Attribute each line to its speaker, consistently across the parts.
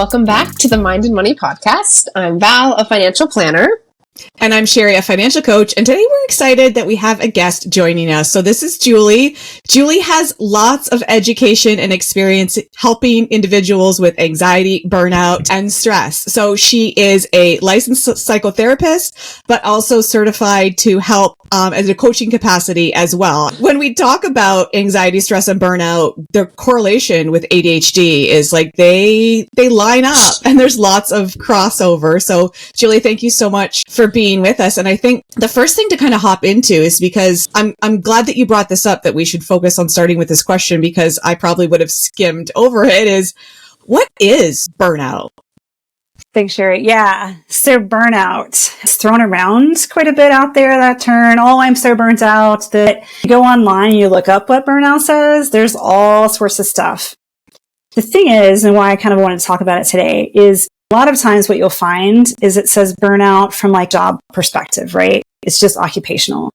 Speaker 1: Welcome back to the Mind and Money podcast. I'm Val, a financial planner.
Speaker 2: And I'm Sherry, a financial coach. And today we're excited that we have a guest joining us. So this is Julie. Julie has lots of education and experience helping individuals with anxiety, burnout, and stress. So she is a licensed psychotherapist, but also certified to help as a coaching capacity as well. When we talk about anxiety, stress, and burnout, the correlation with ADHD is like they line up, and there's lots of crossover. So Julie, thank you so much for being with us. And I think the first thing to kind of hop into is because I'm glad that you brought this up, that we should focus on starting with this question, because I probably would have skimmed over it, is what is burnout?
Speaker 3: Thanks, Sherry. Yeah. So burnout, it's thrown around quite a bit out there, that term. Oh, I'm so burnt out. That you go online, you look up what burnout says. There's all sorts of stuff. The thing is, and why I kind of wanted to talk about it today, is a lot of times what you'll find is it says burnout from like job perspective, right? It's just occupational.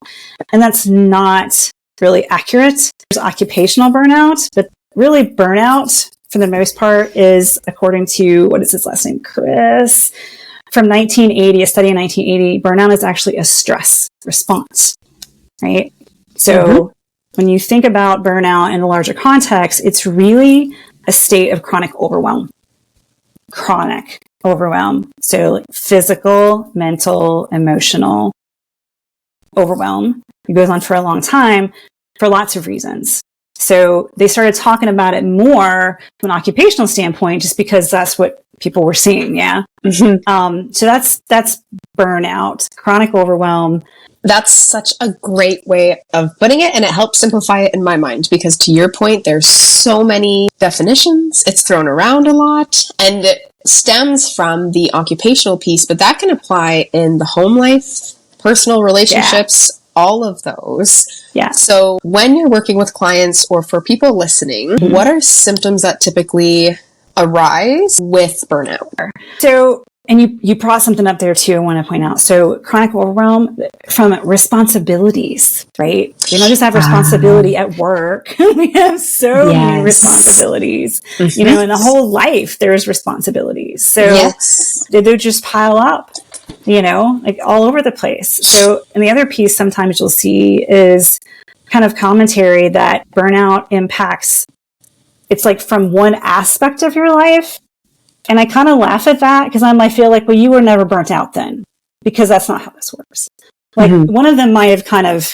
Speaker 3: And that's not really accurate. There's occupational burnout, but really burnout for the most part is, according to, what is his last name? Chris, from 1980, a study in 1980, burnout is actually a stress response, right? So when you think about burnout in a larger context, it's really a state of chronic overwhelm. Chronic overwhelm. So like physical, mental, emotional overwhelm. It goes on for a long time for lots of reasons. So they started talking about it more from an occupational standpoint, just because that's what people were seeing. Yeah. So that's burnout, chronic overwhelm.
Speaker 1: That's such a great way of putting it, and it helps simplify it in my mind, because to your point, there's so many definitions. It's thrown around a lot, and it stems from the occupational piece, but that can apply in the home life, personal relationships, all of those.
Speaker 3: Yeah.
Speaker 1: So when you're working with clients, or for people listening, what are symptoms that typically arise with burnout?
Speaker 3: So, and you brought something up there too, I want to point out. So chronic overwhelm from responsibilities, right? We don't just have responsibility at work. We have so many responsibilities, you know, in the whole life, there's responsibilities. So they just pile up, you know, like all over the place. So, and the other piece sometimes you'll see is kind of commentary that burnout impacts, it's like from one aspect of your life. And I kind of laugh at that, because I feel like, well, you were never burnt out then, because that's not how this works. Like one of them might have kind of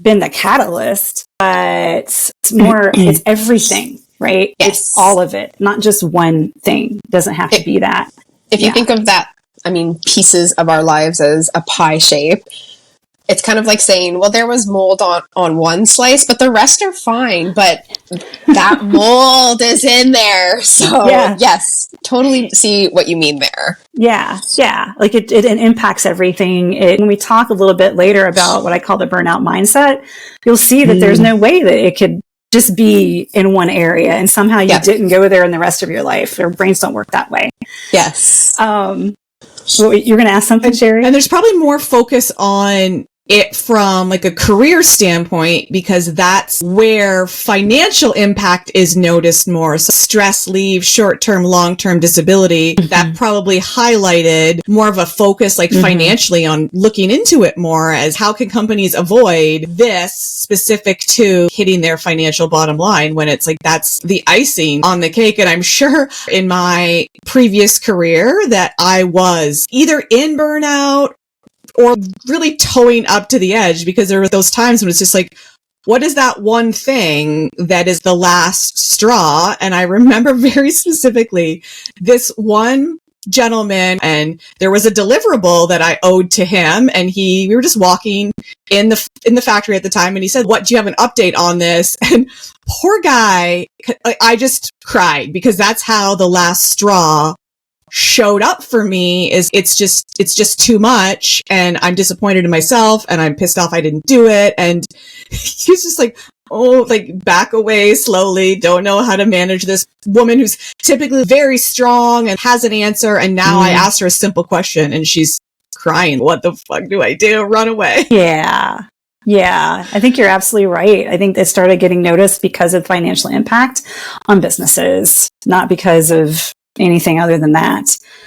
Speaker 3: been the catalyst, but it's more, it's everything, right?
Speaker 1: Yes.
Speaker 3: It's all of it, not just one thing. It doesn't have to be that.
Speaker 1: If you think of that, pieces of our lives as a pie shape, it's kind of like saying, well, there was mold on one slice, but the rest are fine. But that mold is in there. So yes, totally see what you mean there.
Speaker 3: Yeah. Like it impacts everything. When we talk a little bit later about what I call the burnout mindset, you'll see that there's no way that it could just be in one area and somehow you didn't go there in the rest of your life. Our brains don't work that way.
Speaker 1: Yes.
Speaker 3: So you're going to ask something, Sherry?
Speaker 2: And there's probably more focus on it from like a career standpoint, because that's where financial impact is noticed more. So stress, leave, short-term, long-term disability, that probably highlighted more of a focus like financially on looking into it more as how can companies avoid this specific to hitting their financial bottom line, when it's like that's the icing on the cake. And I'm sure in my previous career that I was either in burnout or really towing up to the edge, because there were those times when it's just like, what is that one thing that is the last straw? And I remember very specifically this one gentleman, and there was a deliverable that I owed to him, and we were just walking in the factory at the time, and he said, "What, do you have an update on this?" And poor guy, I just cried, because that's how the last straw showed up for me. Is it's just too much, and I'm disappointed in myself, and I'm pissed off I didn't do it. And he's just like, oh, like back away slowly, don't know how to manage this woman who's typically very strong and has an answer. And now I asked her a simple question and she's crying. What the fuck do I do? Run away.
Speaker 3: Yeah. I think you're absolutely right. I think it started getting noticed because of financial impact on businesses, not because of anything other than that.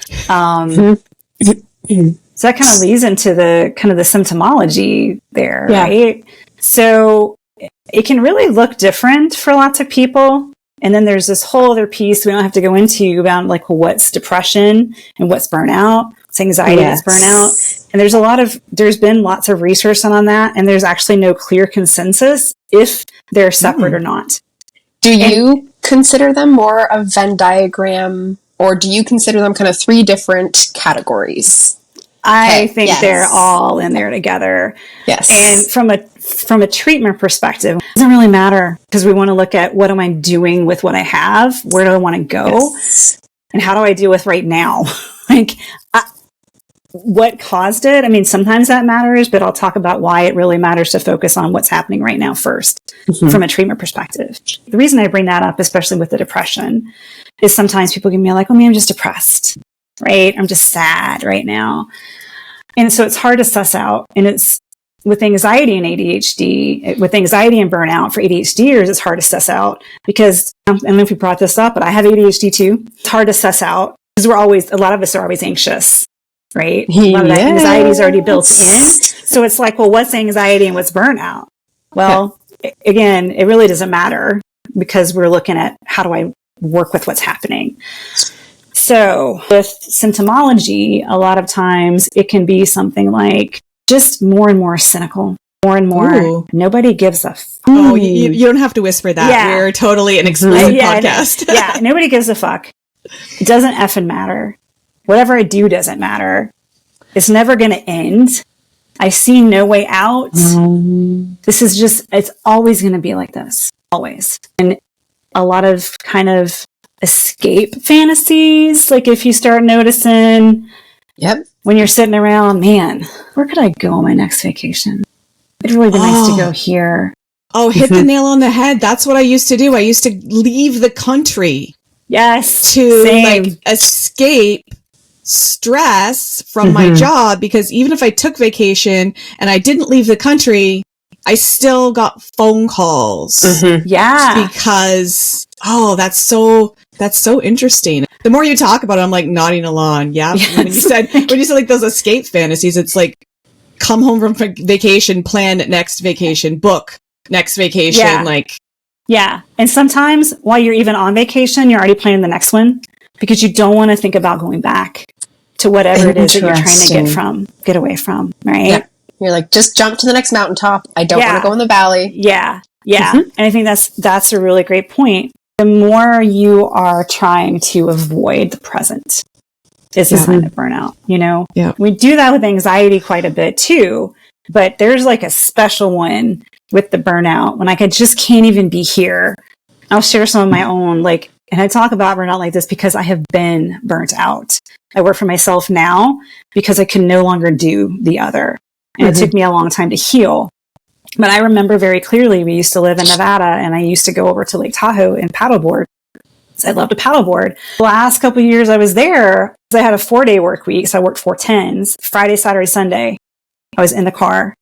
Speaker 1: Mm-hmm.
Speaker 3: So that kind of leads into the symptomology there, right? So it can really look different for lots of people. And then there's this whole other piece we don't have to go into about like, well, what's depression and what's burnout, what's anxiety, what's burnout. And there's been lots of research on that. And there's actually no clear consensus if they're separate or not.
Speaker 1: Do you consider them more a Venn diagram, or do you consider them kind of three different categories?
Speaker 3: I think they're all in there together.
Speaker 1: Yes.
Speaker 3: And from a treatment perspective, it doesn't really matter, because we want to look at what am I doing with what I have? Where do I want to go? Yes. And how do I deal with right now? Like, what caused it? I mean, sometimes that matters, but I'll talk about why it really matters to focus on what's happening right now first, from a treatment perspective. The reason I bring that up, especially with the depression, is sometimes people can be like, oh man, I'm just depressed, right? I'm just sad right now. And so it's hard to suss out. And it's with anxiety and ADHD, with anxiety and burnout for ADHDers, it's hard to suss out because I don't know if you brought this up, but I have ADHD too. It's hard to suss out because a lot of us are always anxious, right? A lot of that anxiety is already built in. So it's like, well, what's anxiety and what's burnout? Well, again, it really doesn't matter because we're looking at how do I work with what's happening. So with symptomology, a lot of times it can be something like just more and more cynical, more and more. Ooh. Nobody gives a fuck.
Speaker 2: Oh, you don't have to whisper that. Yeah. We're totally an explicit podcast.
Speaker 3: Yeah, nobody gives a fuck. It doesn't effing matter. Whatever I do doesn't matter. It's never going to end. I see no way out. This is it's always going to be like this. Always. And a lot of kind of escape fantasies. Like if you start noticing, when you're sitting around, man, where could I go on my next vacation? It'd really be nice to go here.
Speaker 2: Oh, hit the nail on the head. That's what I used to do. I used to leave the country.
Speaker 3: Yes.
Speaker 2: To like escape stress from my job, because even if I took vacation and I didn't leave the country, I still got phone calls.
Speaker 3: Yeah.
Speaker 2: Because, that's so interesting. The more you talk about it, I'm like nodding along. Yeah. Yes. When you said like those escape fantasies, it's like come home from vacation, plan next vacation, book next vacation.
Speaker 3: Yeah. And sometimes while you're even on vacation, you're already planning the next one because you don't want to think about going back to whatever it is that you're trying to get away from. Right.
Speaker 1: Yeah. You're like, just jump to the next mountaintop. I don't want to go in the valley.
Speaker 3: Yeah. Yeah. And I think that's a really great point. The more you are trying to avoid the present is a sign of burnout, We do that with anxiety quite a bit too, but there's like a special one with the burnout when I just can't even be here. I'll share some of my own, and I talk about burnout like this because I have been burnt out. I work for myself now because I can no longer do the other. And it took me a long time to heal. But I remember very clearly, we used to live in Nevada and I used to go over to Lake Tahoe and paddleboard. I loved to paddleboard. The last couple of years I was there, I had a 4-day work week. So I worked 4 10s, Friday, Saturday, Sunday. I was in the car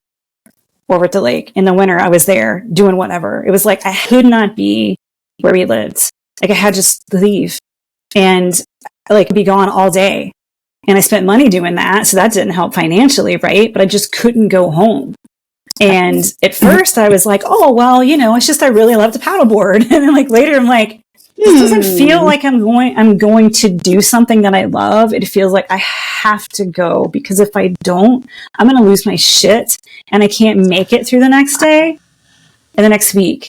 Speaker 3: over at the lake. In the winter, I was there doing whatever. It was like I could not be where we lived. Like I had to just leave and be gone all day. And I spent money doing that. So that didn't help financially, right? But I just couldn't go home. And at first I was like, oh, well, it's just I really love to paddleboard. And then later I'm like, this doesn't feel like I'm going to do something that I love. It feels like I have to go because if I don't, I'm going to lose my shit and I can't make it through the next day and the next week.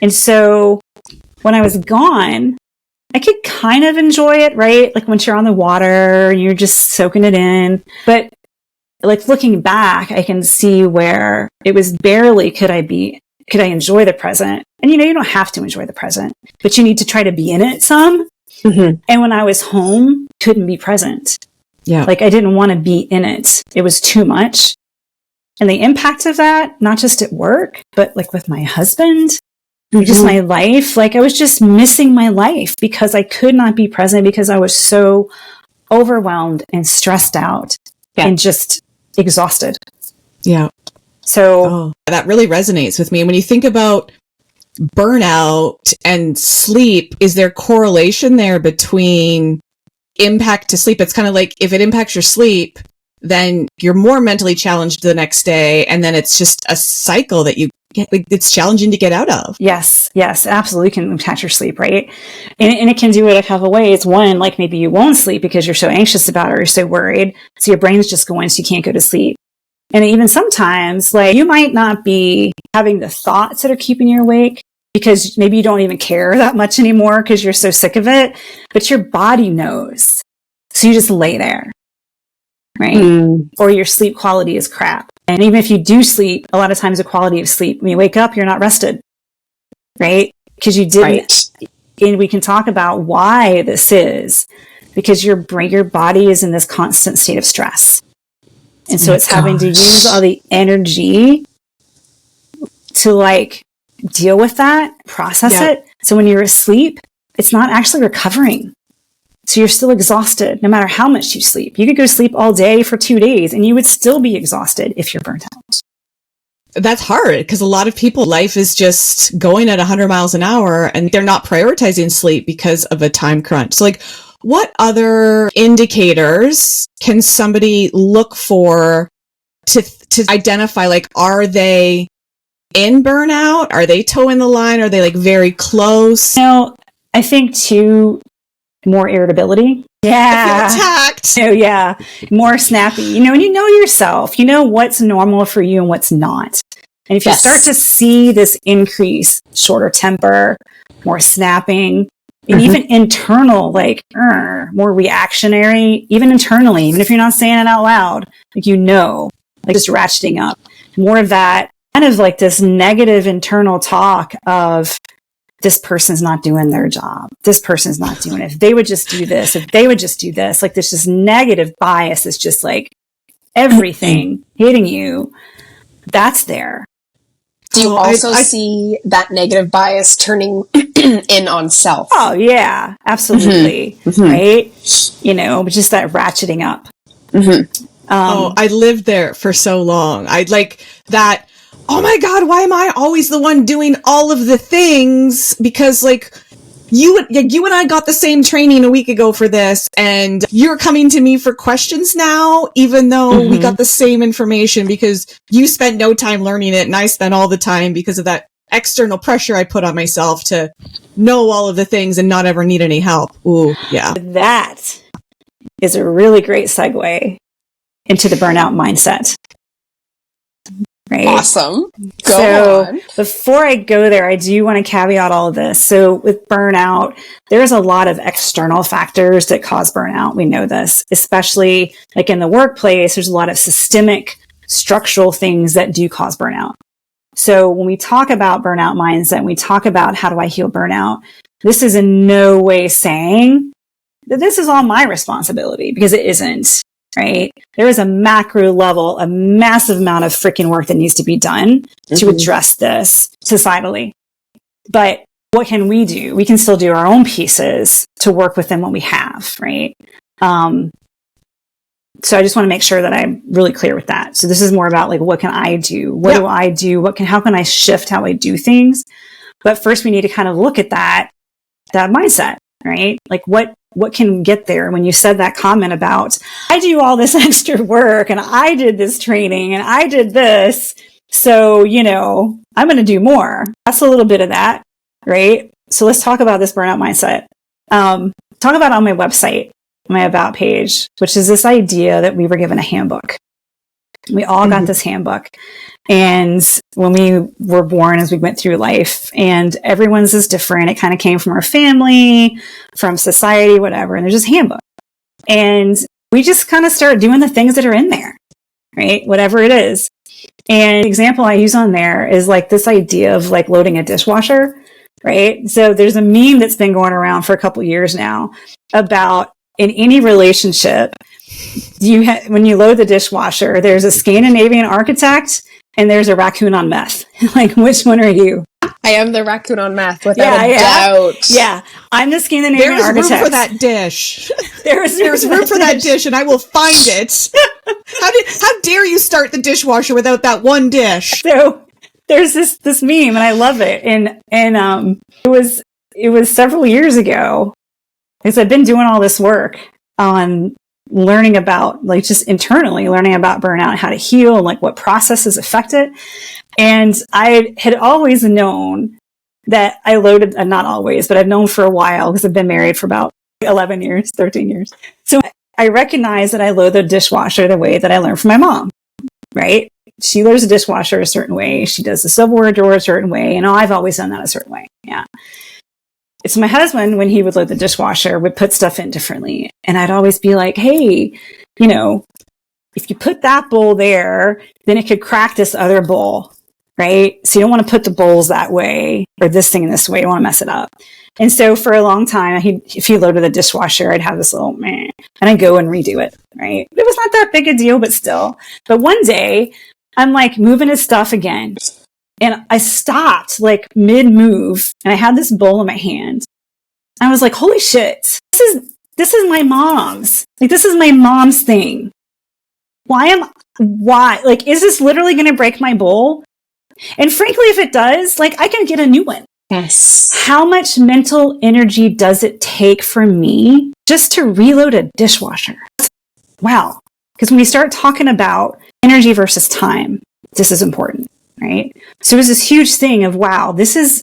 Speaker 3: And so when I was gone, I could kind of enjoy it, right? Like once you're on the water, you're just soaking it in. But looking back, I can see where it was barely could I enjoy the present? And you don't have to enjoy the present, but you need to try to be in it some. And when I was home, couldn't be present. Yeah. I didn't want to be in it. It was too much. And the impact of that, not just at work, but with my husband, just my life, I was just missing my life because I could not be present because I was so overwhelmed and stressed out and just exhausted.
Speaker 2: Yeah.
Speaker 3: So
Speaker 2: that really resonates with me. And when you think about burnout and sleep, is there correlation there between impact to sleep. It's kind of like if it impacts your sleep, then you're more mentally challenged the next day. And then it's just a cycle that you get, like, it's challenging to get out of.
Speaker 3: Yes, absolutely can impact your sleep, right? And it can do it a couple ways. One, like maybe you won't sleep because you're so anxious about it or you're so worried. So your brain's just going, so you can't go to sleep. And even sometimes, like, you might not be having the thoughts that are keeping you awake because maybe you don't even care that much anymore because you're so sick of it, but your body knows. So you just lay there. Right? Or your sleep quality is crap. And even if you do sleep, a lot of times the quality of sleep, when you wake up, you're not rested. Right? Because you didn't. Right. And we can talk about why this is. Because your brain, your body is in this constant state of stress. And so it's having to use all the energy to like deal with that, process it. So when you're asleep, it's not actually recovering. So you're still exhausted no matter how much you sleep. You could go to sleep all day for 2 days and you would still be exhausted if you're burnt out.
Speaker 2: That's hard because a lot of people, life is just going at 100 miles an hour and they're not prioritizing sleep because of a time crunch. So like, what other indicators can somebody look for to identify, like, are they in burnout? Are they toeing the line? Are they like very close?
Speaker 3: I think too, more irritability. Yeah.
Speaker 2: I feel attacked.
Speaker 3: Yeah. More snappy. And you know yourself. You know what's normal for you and what's not. And if you start to see this increase, shorter temper, more snapping, and even internal, like, more reactionary, even internally, even if you're not saying it out loud, like, like just ratcheting up. More of that, kind of like this negative internal talk of, this person's not doing their job. This person's not doing it. If they would just do this, if they would just do this, like there's this negative bias. It's just like everything hitting you. That's there.
Speaker 1: Do you also see that negative bias turning in on self?
Speaker 3: Oh yeah, absolutely. Right. But just that ratcheting up.
Speaker 2: I lived there for so long. I like that. Oh my God, why am I always the one doing all of the things? Because like you and I got the same training a week ago for this and you're coming to me for questions now, even though we got the same information because you spent no time learning it and I spent all the time because of that external pressure I put on myself to know all of the things and not ever need any help. Ooh, yeah.
Speaker 3: That is a really great segue into the burnout mindset. Right.
Speaker 1: Awesome. Go on.
Speaker 3: Before I go there, I do want to caveat all of this. So with burnout, there's a lot of external factors that cause burnout. We know this, especially like in the workplace, there's a lot of systemic structural things that do cause burnout. So when we talk about burnout mindset, we talk about how do I heal burnout? This is in no way saying that this is all my responsibility because it isn't. Right? There is a macro level, a massive amount of freaking work that needs to be done to address this societally. But what can we do? We can still do our own pieces to work within what we have, right? So I just want to make sure that I'm really clear with that. So this is more about like, what can I do? What do I do? How can I shift how I do things? But first we need to kind of look at that mindset, right? Like what can get there? When you said that comment about, I do all this extra work and I did this training and I did this. So, I'm going to do more. That's a little bit of that, right? So let's talk about this burnout mindset. Talk about it on my website, my about page, which is this idea that we were given a handbook. We all got this handbook. And when we were born, as we went through life, and everyone's is different. It kind of came from our family, from society, whatever. And there's this handbook. And we just kind of start doing the things that are in there, right? Whatever it is. And the example I use on there is like this idea of like loading a dishwasher, right? So there's a meme that's been going around for a couple years now about in any relationship, when you load the dishwasher, there's a Scandinavian architect and there's a raccoon on meth. Like, which one are you?
Speaker 1: I am the raccoon on meth, without a doubt.
Speaker 3: Yeah, I'm the Scandinavian architect.
Speaker 2: There's room for that dish.
Speaker 3: There's
Speaker 2: room for that dish, and I will find it. How dare you start the dishwasher without that one dish?
Speaker 3: So there's this meme, and I love it. And it was several years ago, because I've been doing all this work. on learning about, like, just internally learning about burnout, how to heal, and like what processes affect it. And I had always known that I loaded, not always, but I've known for a while because I've been married for about 11 years, 13 years. So I recognize that I load the dishwasher the way that I learned from my mom, right? She loads the dishwasher a certain way. She does the silverware drawer a certain way. And I've always done that a certain way. Yeah. It's my husband, when he would load the dishwasher, would put stuff in differently. And I'd always be like, hey, you know, if you put that bowl there, then it could crack this other bowl, right? So you don't want to put the bowls that way or this thing this way. You want to mess it up. And so for a long time, if he loaded the dishwasher, I'd have this little meh, and I'd go and redo it, right? It was not that big a deal, but still. But one day, I'm like moving his stuff again. And I stopped like mid-move, and I had this bowl in my hand. I was like, holy shit, this is my mom's. Like, this is my mom's thing. Why? Like, is this literally going to break my bowl? And frankly, if it does, like, I can get a new one.
Speaker 1: Yes.
Speaker 3: How much mental energy does it take for me just to reload a dishwasher? Wow. Because when we start talking about energy versus time, this is important, right? So it was this huge thing of, wow, this is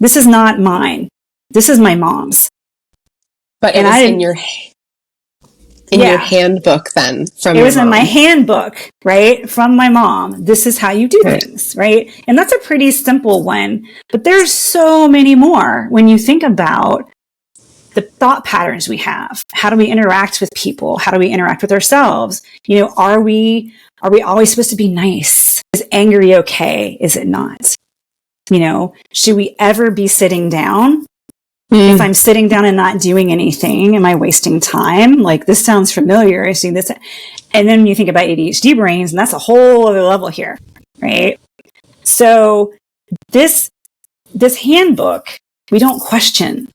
Speaker 3: not mine. This is my mom's.
Speaker 1: But it was in your handbook then from
Speaker 3: it
Speaker 1: your
Speaker 3: was
Speaker 1: mom.
Speaker 3: In my handbook, right? From my mom. This is how you do things, right? And that's a pretty simple one, but there's so many more when you think about the thought patterns we have. How do we interact with people? How do we interact with ourselves? You know, are we always supposed to be nice? Is angry okay? Is it not? You know, should we ever be sitting down? If I'm sitting down and not doing anything, am I wasting time? Like, this sounds familiar. I see this. And then you think about ADHD brains, and that's a whole other level here, right? So this handbook, we don't question.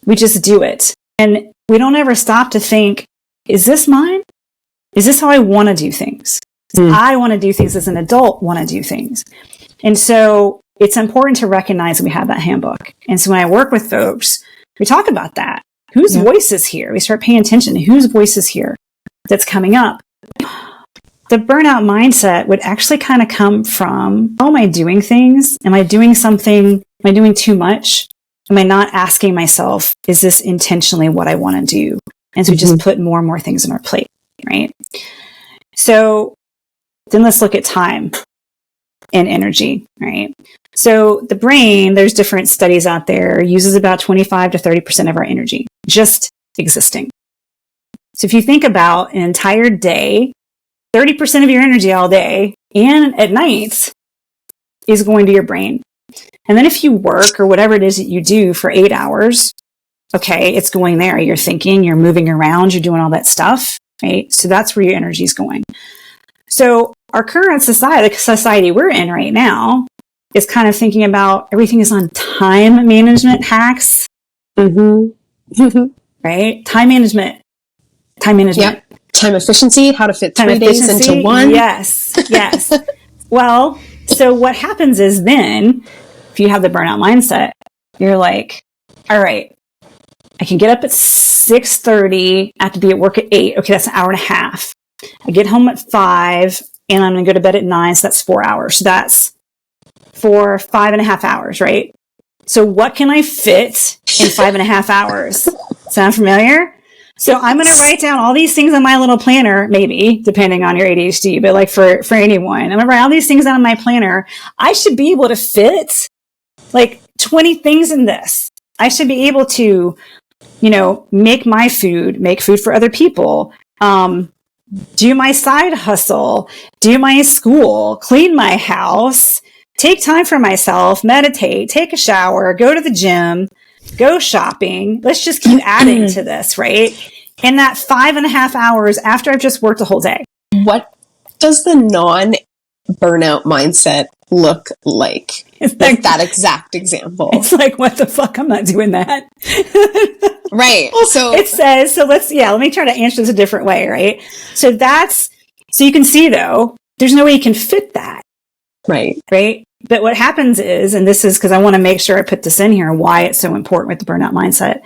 Speaker 3: We just do it. And we don't ever stop to think, is this mine? Is this how I want to do things? I want to do things as an adult, want to do things. And so it's important to recognize we have that handbook. And so when I work with folks, we talk about that. Whose voice is here? We start paying attention to whose voice is here that's coming up. The burnout mindset would actually kind of come from, how am I doing things? Am I doing something? Am I doing too much? Am I not asking myself, is this intentionally what I want to do? And so we just put more and more things on our plate, right? So then let's look at time and energy, right? So the brain, there's different studies out there, uses about 25 to 30% of our energy, just existing. So if you think about an entire day, 30% of your energy all day and at night is going to your brain. And then if you work or whatever it is that you do for 8 hours, okay, it's going there. You're thinking, you're moving around, you're doing all that stuff, right? So that's where your energy is going. So our current society, the society we're in right now, is kind of thinking about everything is on time management hacks. Right? Time management.
Speaker 1: Yep. Time efficiency, how to fit 3 days into one.
Speaker 3: Yes. Well, so what happens is then, if you have the burnout mindset, you're like, all right, I can get up at 6:30, I have to be at work at 8. Okay, that's an hour and a half. I get home at 5, and I'm going to go to bed at 9, so that's 4 hours. So that's for 5.5 hours, right? So what can I fit in 5.5 hours? Sound familiar? So I'm going to write down all these things on my little planner, maybe, depending on your ADHD, but like for anyone, I'm going to write all these things down on my planner. I should be able to fit like 20 things in this. I should be able to, you know, make food for other people, do my side hustle, do my school, clean my house, take time for myself, meditate, take a shower, go to the gym, go shopping. Let's just keep adding to this, right? In that 5.5 hours after I've just worked a whole day.
Speaker 1: What does the non-burnout mindset look like?
Speaker 3: It's like
Speaker 1: that exact example.
Speaker 3: It's like, what the fuck? I'm not doing that.
Speaker 1: Right. So
Speaker 3: it says, let me try to answer this a different way, right? So you can see though, there's no way you can fit that.
Speaker 1: Right.
Speaker 3: Right. But what happens is, and this is because I want to make sure I put this in here, why it's so important with the burnout mindset.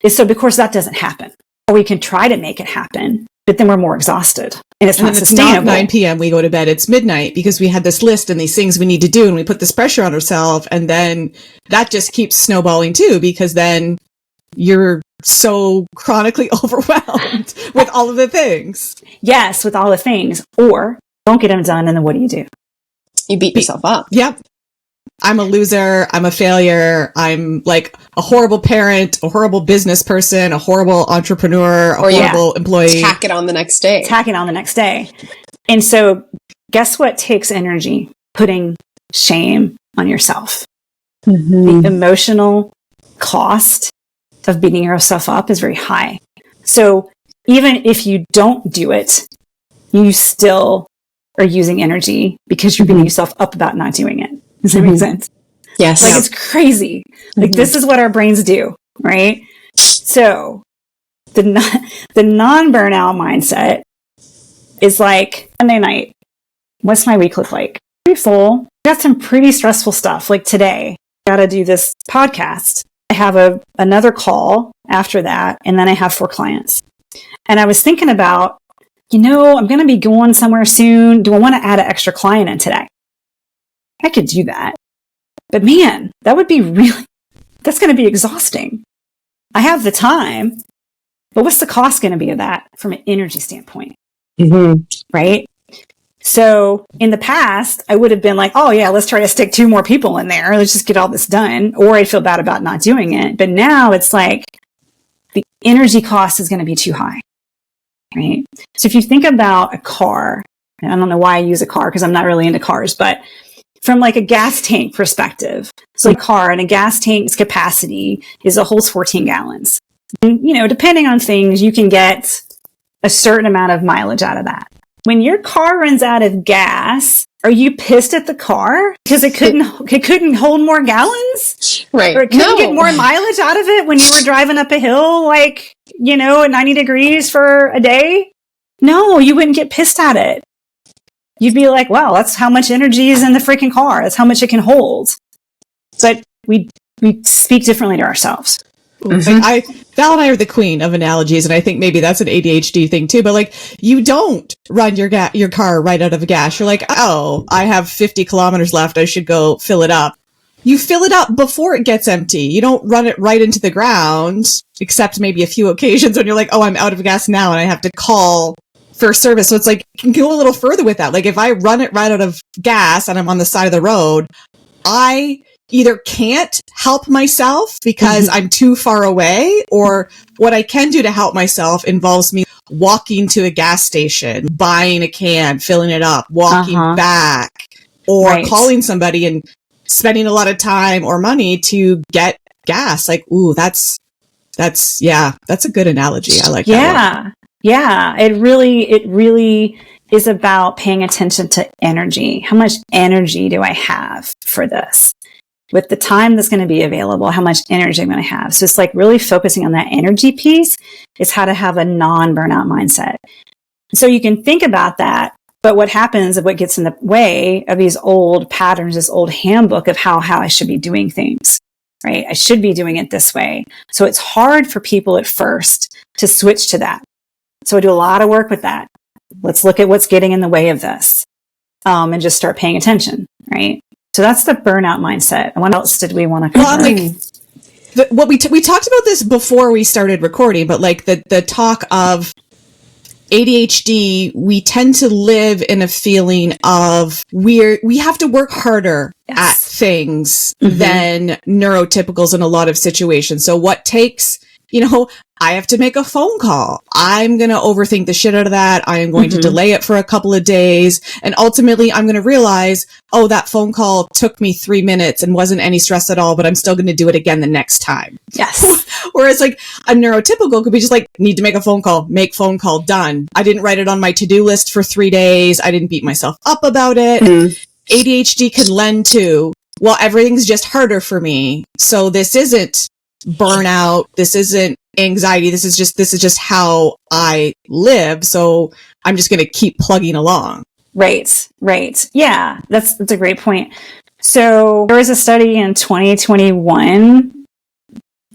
Speaker 3: is so, of course, that doesn't happen. Or we can try to make it happen, but then we're more exhausted and it's not sustainable.
Speaker 2: It's not 9 p.m. we go to bed. It's midnight because we had this list and these things we need to do, and we put this pressure on ourselves, and then that just keeps snowballing too, because then you're so chronically overwhelmed with all of the things.
Speaker 3: Yes, with all the things. Or don't get them done, and then what do?
Speaker 1: You beat yourself up.
Speaker 2: Yep. I'm a loser. I'm a failure. I'm like a horrible parent, a horrible business person, a horrible entrepreneur, a horrible employee.
Speaker 1: Tack it on the next day.
Speaker 3: And so guess what takes energy? Putting shame on yourself. The emotional cost of beating yourself up is very high. So even if you don't do it, you still are using energy because you're beating yourself up about not doing it. Does that make sense?
Speaker 1: Yes.
Speaker 3: Like, it's crazy. Like, this is what our brains do, right? So the non-burnout mindset is like, Monday night, what's my week look like? Pretty full. Got some pretty stressful stuff. Like today, got to do this podcast. I have another call after that, and then I have 4 clients. And I was thinking about, I'm going to be going somewhere soon. Do I want to add an extra client in today? I could do that. But man, that would be that's going to be exhausting. I have the time, but what's the cost going to be of that from an energy standpoint? Right? So in the past, I would have been like, oh yeah, let's try to stick 2 more people in there. Let's just get all this done. Or I'd feel bad about not doing it. But now it's like the energy cost is going to be too high. Right? So if you think about a car, and I don't know why I use a car because I'm not really into cars, but from like a gas tank perspective, so a car and a gas tank's capacity holds 14 gallons. And, depending on things, you can get a certain amount of mileage out of that. When your car runs out of gas, are you pissed at the car because it couldn't hold more gallons?
Speaker 1: Right.
Speaker 3: Or it couldn't get more mileage out of it when you were driving up a hill, at 90 degrees for a day? No, you wouldn't get pissed at it. You'd be like, wow, that's how much energy is in the freaking car. That's how much it can hold. But we speak differently to ourselves.
Speaker 2: Val and I are the queen of analogies, and I think maybe that's an ADHD thing too. But like, you don't run your car right out of gas. You're like, oh, I have 50 kilometers left. I should go fill it up. You fill it up before it gets empty. You don't run it right into the ground, except maybe a few occasions when you're like, oh, I'm out of gas now, and I have to call for service. So it's like, you can go a little further with that. Like if I run it right out of gas and I'm on the side of the road, I either can't help myself because I'm too far away, or what I can do to help myself involves me walking to a gas station, buying a can, filling it up, walking back, or calling somebody and spending a lot of time or money to get gas. Like, ooh, that's a good analogy. I like that one.
Speaker 3: Yeah, it really is about paying attention to energy. How much energy do I have for this? With the time that's going to be available, how much energy I'm going to have. So it's like really focusing on that energy piece is how to have a non-burnout mindset. So you can think about that, but what happens, what gets in the way of these old patterns, this old handbook of how I should be doing things, right? I should be doing it this way. So it's hard for people at first to switch to that. So I do a lot of work with that. Let's look at what's getting in the way of this, and just start paying attention, right? So that's the burnout mindset. And what else did we want to cover?
Speaker 2: Well, we talked about this before we started recording, but like the talk of ADHD, we tend to live in a feeling of we have to work harder at things than neurotypicals in a lot of situations. So what takes, I have to make a phone call. I'm going to overthink the shit out of that. I am going to delay it for a couple of days. And ultimately, I'm going to realize, oh, that phone call took me 3 minutes and wasn't any stress at all, but I'm still going to do it again the next time.
Speaker 3: Yes.
Speaker 2: Whereas like a neurotypical could be just like, need to make a phone call, make phone call, done. I didn't write it on my to-do list for 3 days. I didn't beat myself up about it. ADHD could lend to, well, everything's just harder for me. So this isn't burnout. This isn't anxiety. This is just how I live. So I'm just going to keep plugging along.
Speaker 3: Right. Yeah, that's a great point. So there was a study in 2021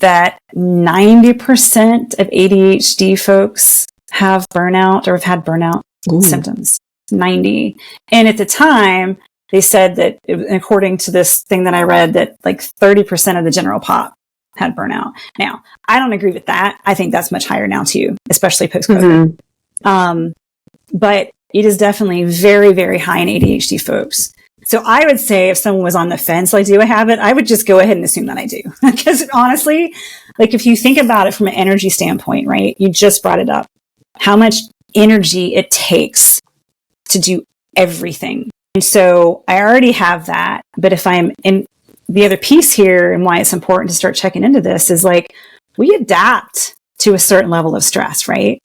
Speaker 3: that 90% of ADHD folks have burnout or have had burnout symptoms. 90. And at the time, they said that, according to this thing that I read, that like 30% of the general pop had burnout. Now, I don't agree with that. I think that's much higher now too, especially post-COVID. But it is definitely very, very high in ADHD folks. So I would say if someone was on the fence, like, do I have it? I would just go ahead and assume that I do. Because honestly, like if you think about it from an energy standpoint, right? You just brought it up. How much energy it takes to do everything. And so I already have that. But if I'm in the other piece here and why it's important to start checking into this is like, we adapt to a certain level of stress, right?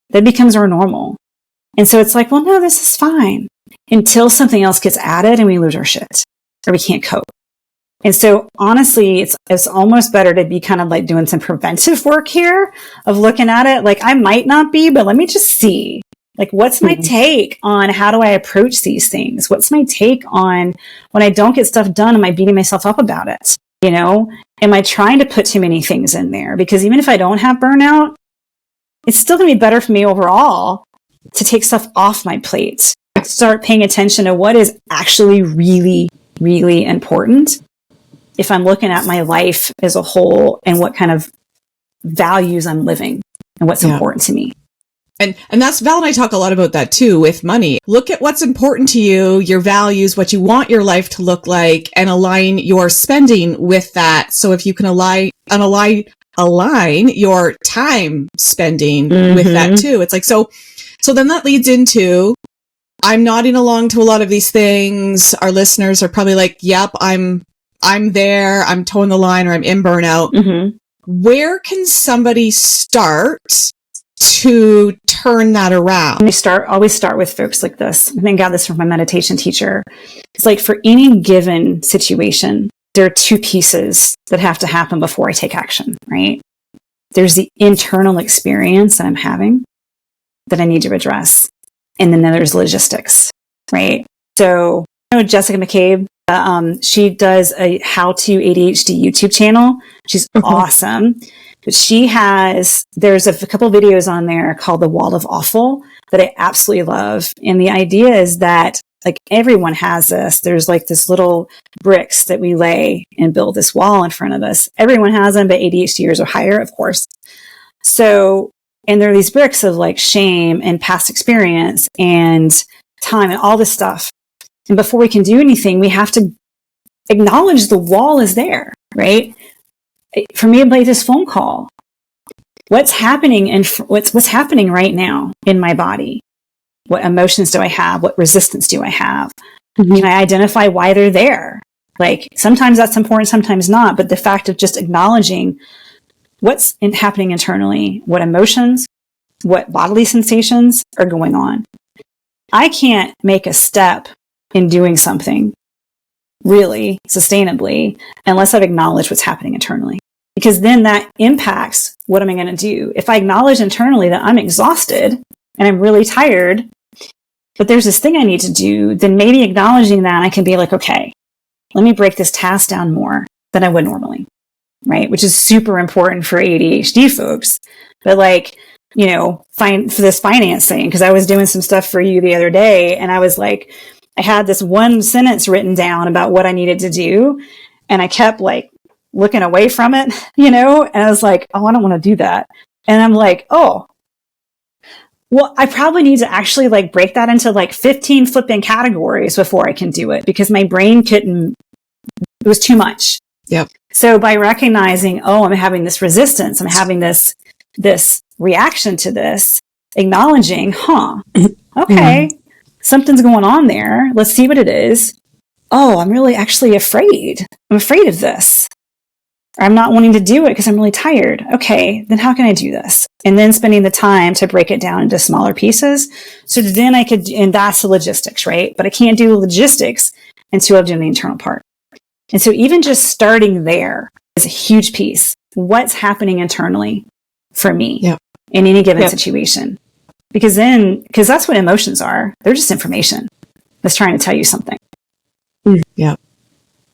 Speaker 3: That becomes our normal. And so it's like, well, no, this is fine until something else gets added and we lose our shit or we can't cope. And so honestly, it's almost better to be kind of like doing some preventive work here of looking at it. Like I might not be, but let me just see. Like, what's my take on how do I approach these things? What's my take on when I don't get stuff done? Am I beating myself up about it? You know, am I trying to put too many things in there? Because even if I don't have burnout, it's still going to be better for me overall to take stuff off my plate, start paying attention to what is actually really, really important. If I'm looking at my life as a whole and what kind of values I'm living and what's important to me.
Speaker 2: And that's Val and I talk a lot about that too with money. Look at what's important to you, your values, what you want your life to look like, and align your spending with that. So if you can align your time spending with that too. It's like, so then that leads into, I'm nodding along to a lot of these things. Our listeners are probably like, yep, I'm there, I'm towing the line, or I'm in burnout. Where can somebody start to turn that around?
Speaker 3: Always start with folks like this. I think I got this from my meditation teacher. It's like for any given situation, there are two pieces that have to happen before I take action, right? There's the internal experience that I'm having that I need to address. And then there's logistics, right? So, you know, Jessica McCabe, she does a how-to ADHD YouTube channel. She's awesome. But there's a couple videos on there called The Wall of Awful that I absolutely love. And the idea is that like everyone has this. There's like this little bricks that we lay and build this wall in front of us. Everyone has them, but ADHDers are higher, of course. So, and there are these bricks of like shame and past experience and time and all this stuff. And before we can do anything, we have to acknowledge the wall is there, right? For me, like this phone call, what's happening and what's happening right now in my body? What emotions do I have? What resistance do I have? Can I identify why they're there? Like sometimes that's important, sometimes not. But the fact of just acknowledging what's happening internally, what emotions, what bodily sensations are going on. I can't make a step in doing something really sustainably unless I've acknowledged what's happening internally. Because then that impacts what am I going to do? If I acknowledge internally that I'm exhausted and I'm really tired, but there's this thing I need to do, then maybe acknowledging that I can be like, okay, let me break this task down more than I would normally, right? Which is super important for ADHD folks. But like, you know, for this finance thing, because I was doing some stuff for you the other day and I was like, I had this one sentence written down about what I needed to do. And I kept like looking away from it, you know, and I was like, oh, I don't want to do that. And I'm like, oh, well, I probably need to actually like break that into like 15 flipping categories before I can do it because my brain it was too much.
Speaker 2: Yep.
Speaker 3: So by recognizing, oh, I'm having this resistance, I'm having this reaction to this, acknowledging, okay, something's going on there. Let's see what it is. Oh, I'm really actually afraid. I'm afraid of this. I'm not wanting to do it because I'm really tired. Okay, then how can I do this? And then spending the time to break it down into smaller pieces. So then I could, and that's the logistics, right? But I can't do the logistics until I've done the internal part. And so even just starting there is a huge piece. What's happening internally for me in any given situation? Because that's what emotions are. They're just information that's trying to tell you something.
Speaker 2: Yeah.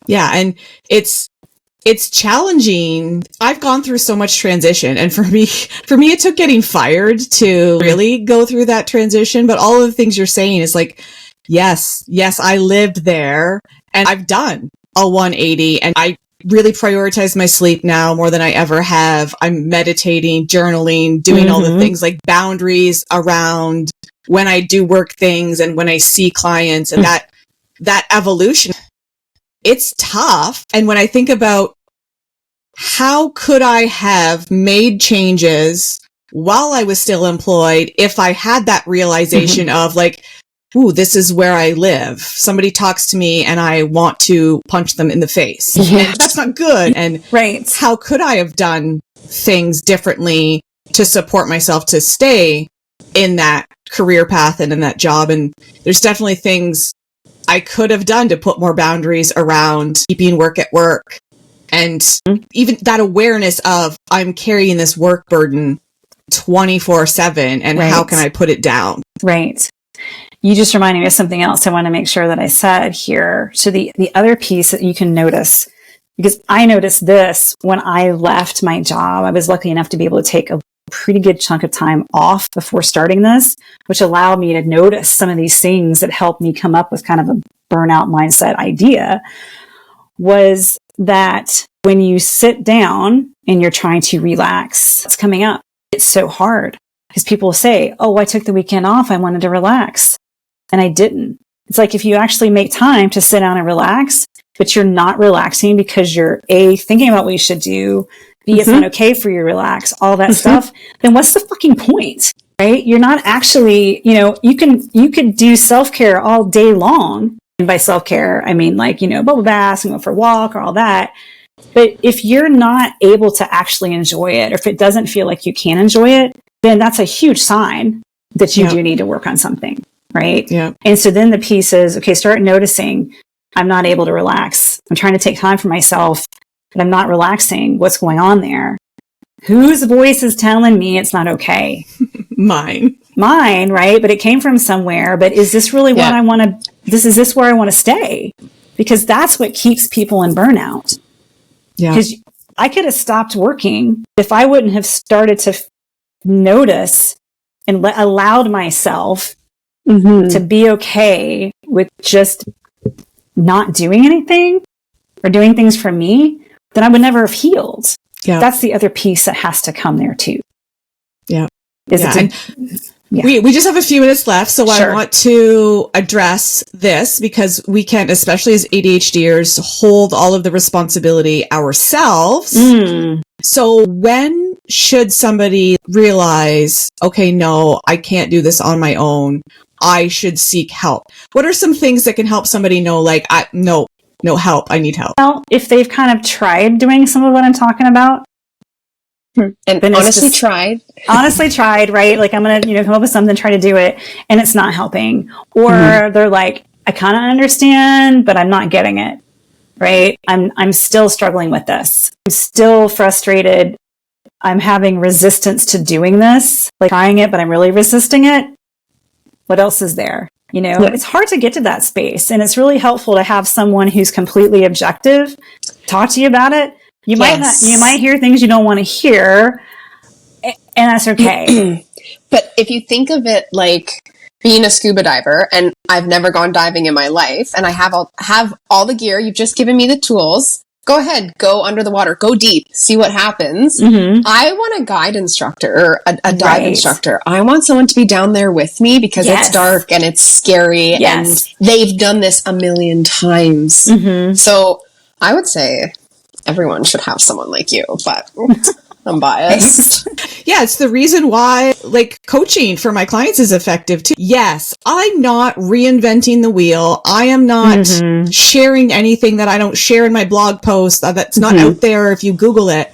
Speaker 2: Yeah. And it's it's challenging. I've gone through so much transition, and for me, it took getting fired to really go through that transition. But all of the things you're saying is like, yes, I lived there, and I've done a 180, and I really prioritize my sleep now more than I ever have. I'm meditating, journaling, doing all the things like boundaries around when I do work things and when I see clients, and that evolution. It's tough. And when I think about how could I have made changes while I was still employed if I had that realization of like, ooh, this is where I live. Somebody talks to me and I want to punch them in the face. And that's not good. And how could I have done things differently to support myself to stay in that career path and in that job? And there's definitely things I could have done to put more boundaries around keeping work at work. And even that awareness of I'm carrying this work burden 24/7 and how can I put it down?
Speaker 3: Right. You just reminded me of something else I want to make sure that I said here. So the other piece that you can notice, because I noticed this when I left my job, I was lucky enough to be able to take a pretty good chunk of time off before starting this, which allowed me to notice some of these things that helped me come up with kind of a burnout mindset idea, was that when you sit down and you're trying to relax, it's coming up. It's so hard because people say, oh, I took the weekend off. I wanted to relax. And I didn't. It's like if you actually make time to sit down and relax, but you're not relaxing because you're A, thinking about what you should do, B, it's not okay for you to relax, all that stuff, then what's the fucking point, right? You're not actually, you can do self-care all day long. And by self-care, I mean like, bubble baths and go for a walk or all that. But if you're not able to actually enjoy it, or if it doesn't feel like you can enjoy it, then that's a huge sign that you do need to work on something, right? Yeah. And so then the piece is, okay, start noticing, I'm not able to relax. I'm trying to take time for myself, but I'm not relaxing. What's going on there? Whose voice is telling me it's not okay?
Speaker 2: Mine,
Speaker 3: right? But it came from somewhere. But is this really what I want to, is this where I want to stay? Because that's what keeps people in burnout. Yeah. Because I could have stopped working if I wouldn't have started to notice and allowed myself to be okay with just not doing anything or doing things for me, then I would never have healed. Yeah. That's the other piece that has to come there too.
Speaker 2: Yeah. We just have a few minutes left, so I want to address this because we can't, especially as ADHDers, hold all of the responsibility ourselves. So when should somebody realize, okay, no, I can't do this on my own. I should seek help? What are some things that can help somebody know, like, no help, I need help?
Speaker 3: Well, if they've kind of tried doing some of what I'm talking about,
Speaker 1: and honestly tried,
Speaker 3: right? Like I'm going to, come up with something, try to do it, and it's not helping. Or they're like, I kind of understand, but I'm not getting it, right? I'm still struggling with this. I'm still frustrated. I'm having resistance to doing this, like trying it, but I'm really resisting it. What else is there? It's hard to get to that space, and it's really helpful to have someone who's completely objective talk to you about it. You might hear things you don't want to hear, and that's okay.
Speaker 1: But if you think of it like being a scuba diver, and I've never gone diving in my life, and I have all the gear, you've just given me the tools. Go ahead, go under the water, go deep, see what happens. I want a guide instructor or a dive instructor. I want someone to be down there with me because it's dark and it's scary and they've done this a million times. So I would say everyone should have someone like you, but I'm biased.
Speaker 2: Yeah, it's the reason why, like, coaching for my clients is effective too. Yes, I'm not reinventing the wheel. I am not sharing anything that I don't share in my blog post that's not out there if you Google it.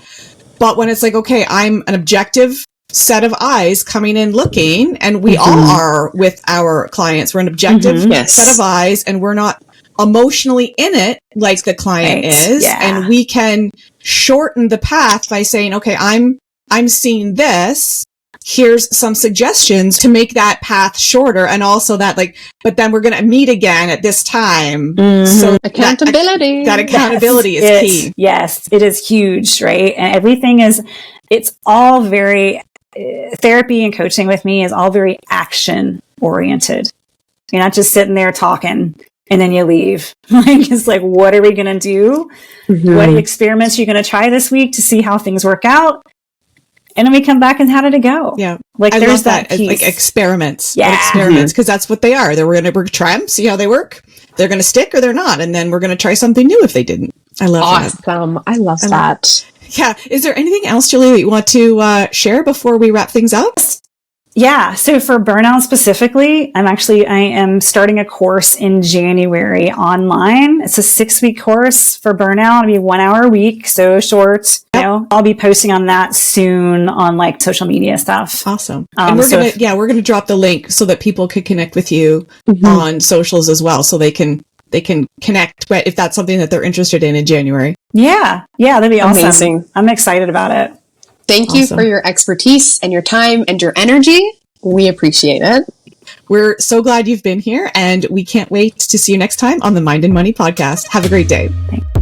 Speaker 2: But when it's like, okay, I'm an objective set of eyes coming in looking, and we all are with our clients. We're an objective set of eyes, and we're not emotionally in it like the client is. And we can shorten the path by saying, okay, I'm seeing this. here's some suggestions to make that path shorter. And also that like, but then we're going to meet again at this time. So
Speaker 1: accountability.
Speaker 2: That accountability is key.
Speaker 3: Yes, it is huge, right? And everything is, it's all very, therapy and coaching with me is all very action oriented. You're not just sitting there talking and then you leave. Like, it's like, what are we going to do? What experiments are you going to try this week to see how things work out? And then we come back and how did it go?
Speaker 2: Yeah.
Speaker 3: Like,
Speaker 2: I
Speaker 3: there's
Speaker 2: love that.
Speaker 3: piece.
Speaker 2: Like experiments.
Speaker 3: Yeah.
Speaker 2: Experiments. Because that's what they are. We're going to try them, see how they work. They're going to stick or they're not. And then we're going to try something new if they didn't. I love that.
Speaker 1: Awesome. I love that.
Speaker 2: Yeah. Is there anything else, Julie, that you want to share before we wrap things up?
Speaker 3: Yeah. So for burnout specifically, I am starting a course in January online. It's a 6-week course for burnout. It'll be 1 hour a week. So short, you know, I'll be posting on that soon on like social media stuff.
Speaker 2: Awesome. And we're going to drop the link so that people can connect with you on socials as well. So they can connect if that's something that they're interested in January.
Speaker 3: Yeah. Yeah. That'd be awesome.
Speaker 1: Amazing.
Speaker 3: I'm excited about it.
Speaker 1: Thank you for your expertise and your time and your energy. We appreciate it.
Speaker 2: We're so glad you've been here, and we can't wait to see you next time on the Mind and Money podcast. Have a great day.
Speaker 3: Thanks.